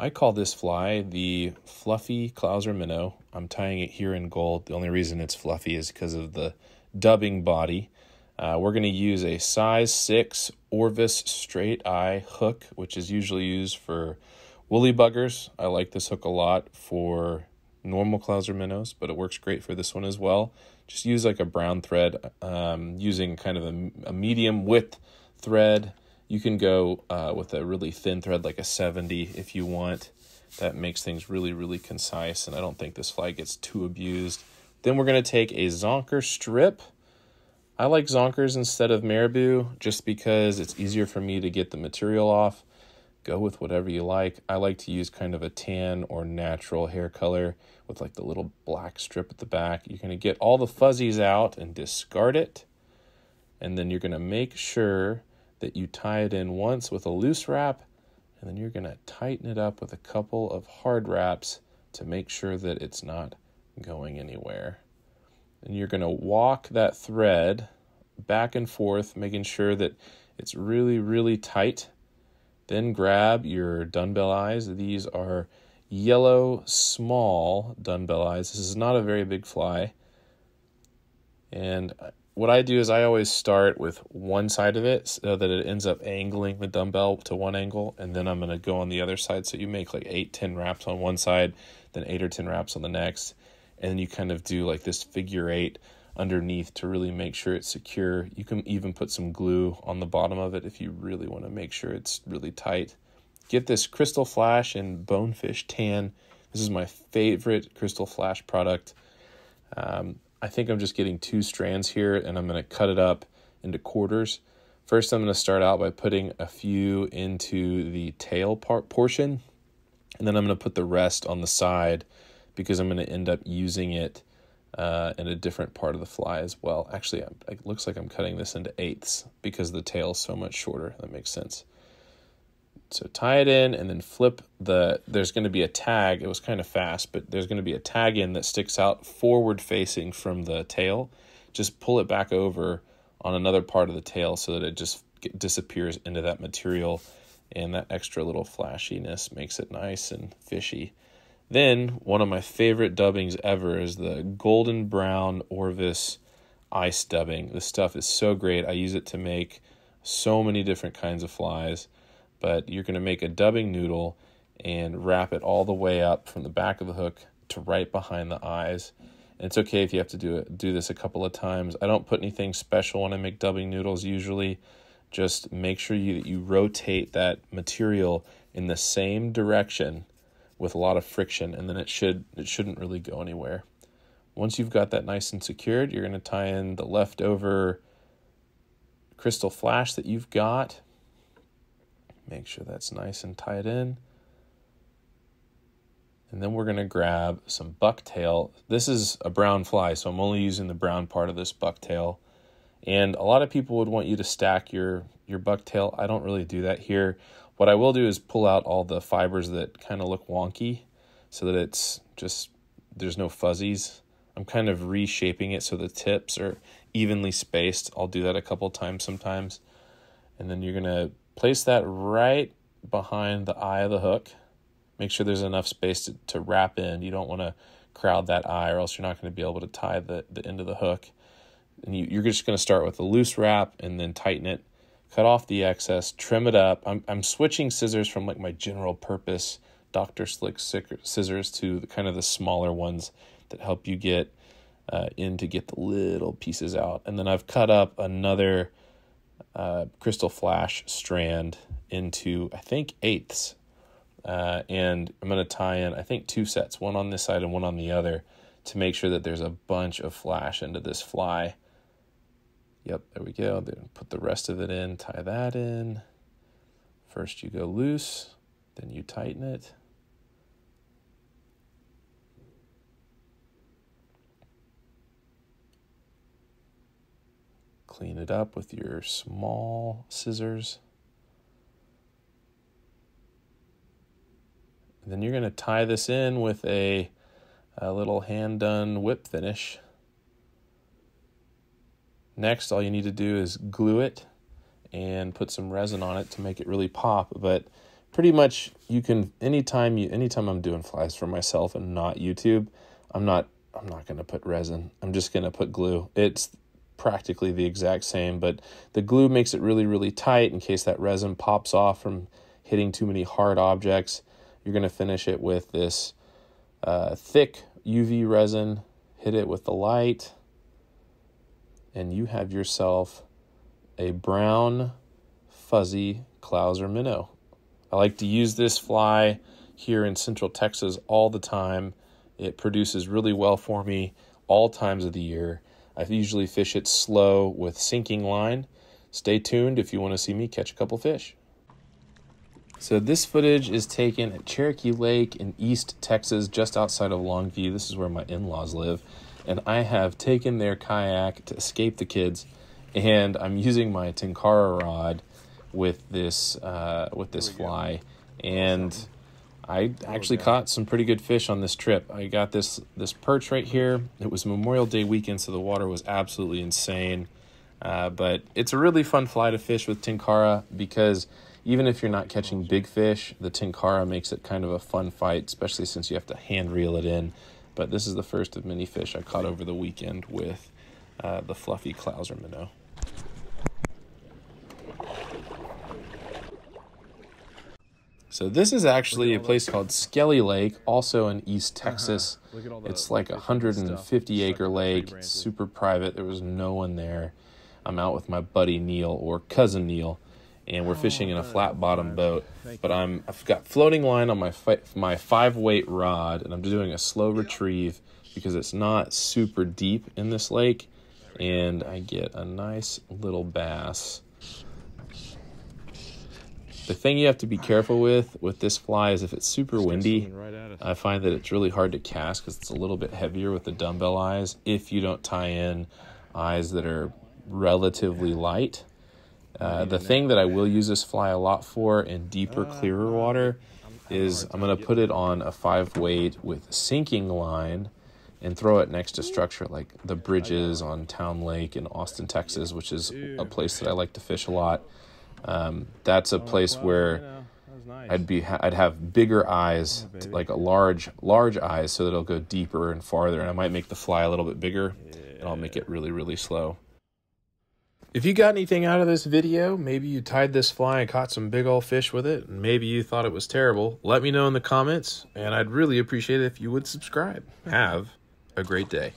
I call this fly the Fluffy Clouser Minnow. I'm tying it here in gold. The only reason it's fluffy is because of the dubbing body. We're going to use a size 6 Orvis straight eye hook, which is usually used for woolly buggers. I like this hook a lot for normal Clouser minnows, but it works great for this one as well. Just use like a brown thread, using kind of a medium width thread. You can go with a really thin thread, like a 70 if you want. That makes things really, really concise, and I don't think this fly gets too abused. Then we're going to take a zonker strip. I like zonkers instead of marabou just because it's easier for me to get the material off. Go with whatever you like. I like to use kind of a tan or natural hair color with like the little black strip at the back. You're going to get all the fuzzies out and discard it. And then you're going to make sure that you tie it in once with a loose wrap, and then you're going to tighten it up with a couple of hard wraps to make sure that it's not going anywhere. And you're going to walk that thread back and forth, making sure that it's really, really tight. Then grab your dunbell eyes. These are yellow, small dunbell eyes. This is not a very big fly. And what I do is I always start with one side of it so that it ends up angling the dumbbell to one angle, and then I'm going to go on the other side. So you make like 8-10 wraps on one side, then 8 or 10 wraps on the next, and then you kind of do like this figure 8 underneath to really make sure it's secure. You can even put some glue on the bottom of it if you really want to make sure it's really tight. Get this Crystal Flash in Bonefish Tan. This is my favorite Crystal Flash product. I think I'm just getting 2 strands here, and I'm going to cut it up into quarters. First, I'm going to start out by putting a few into the tail portion, and then I'm going to put the rest on the side because I'm going to end up using it in a different part of the fly as well. Actually, it looks like I'm cutting this into 1/8 because the tail is so much shorter. That makes sense. So tie it in and then flip there's going to be a tag. It was kind of fast, but there's going to be a tag in that sticks out forward facing from the tail. Just pull it back over on another part of the tail so that it just disappears into that material, and that extra little flashiness makes it nice and fishy. Then one of my favorite dubbings ever is the golden brown Orvis ice dubbing. This stuff is so great. I use it to make so many different kinds of flies. But you're going to make a dubbing noodle and wrap it all the way up from the back of the hook to right behind the eyes. And it's okay if you have to do this a couple of times. I don't put anything special when I make dubbing noodles usually. Just make sure that you rotate that material in the same direction with a lot of friction, and then it shouldn't really go anywhere. Once you've got that nice and secured, you're going to tie in the leftover Crystal Flash that you've got. Make sure that's nice and tied in. And then we're going to grab some bucktail. This is a brown fly, so I'm only using the brown part of this bucktail. And a lot of people would want you to stack your bucktail. I don't really do that here. What I will do is pull out all the fibers that kind of look wonky so that it's just, there's no fuzzies. I'm kind of reshaping it so the tips are evenly spaced. I'll do that a couple times sometimes. And then you're going to place that right behind the eye of the hook. Make sure there's enough space to wrap in. You don't want to crowd that eye, or else you're not going to be able to tie the end of the hook. And you're just going to start with a loose wrap and then tighten it. Cut off the excess, trim it up. I'm switching scissors from like my general purpose Dr. Slick scissors to kind of the smaller ones that help you get in to get the little pieces out. And then I've cut up another Crystal Flash strand into, I think, 1/8. And I'm going to tie in, I think, 2 sets, one on this side and one on the other, to make sure that there's a bunch of flash into this fly. Yep, there we go. Then put the rest of it in, tie that in. First you go loose, then you tighten it. Clean it up with your small scissors. And then you're going to tie this in with a little hand-done whip finish. Next, all you need to do is glue it and put some resin on it to make it really pop. But pretty much you can, anytime I'm doing flies for myself and not YouTube, I'm not going to put resin. I'm just going to put glue. It's practically the exact same, but the glue makes it really, really tight in case that resin pops off from hitting too many hard objects. You're going to finish it with this thick UV resin, hit it with the light, and you have yourself a brown fuzzy Clouser minnow. I like to use this fly here in Central Texas all the time. It produces really well for me all times of the year. I usually fish it slow with sinking line. Stay tuned if you want to see me catch a couple fish. So this footage is taken at Cherokee Lake in East Texas, just outside of Longview. This is where my in-laws live. And I have taken their kayak to escape the kids. And I'm using my Tenkara rod with this fly. And I actually caught some pretty good fish on this trip. I got this perch right here. It was Memorial Day weekend, so the water was absolutely insane. But it's a really fun fly to fish with Tenkara because even if you're not catching big fish, the Tenkara makes it kind of a fun fight, especially since you have to hand reel it in. But this is the first of many fish I caught over the weekend with the Fluffy Clouser Minnow. So this is actually a place called Skelly Lake, also in East Texas. It's like a 150-acre lake. It's super private. There was no one there. I'm out with my buddy Neil, or cousin Neil, and we're fishing in a flat bottom boat. But I've got floating line on my 5-weight rod, and I'm doing a slow retrieve because it's not super deep in this lake, and I get a nice little bass. The thing you have to be careful with this fly is if it's super windy, I find that it's really hard to cast because it's a little bit heavier with the dumbbell eyes if you don't tie in eyes that are relatively light. The thing that I will use this fly a lot for in deeper, clearer water is I'm going to put it on a 5-weight with sinking line and throw it next to structure like the bridges on Town Lake in Austin, Texas, which is a place that I like to fish a lot. That's a place where I'd have bigger eyes, like a large eyes, so that it'll go deeper and farther, and I might make the fly a little bit bigger, and I'll make it really, really slow. If you got anything out of this video, maybe you tied this fly and caught some big old fish with it, and maybe you thought it was terrible, let me know in the comments, and I'd really appreciate it if you would subscribe. Have a great day.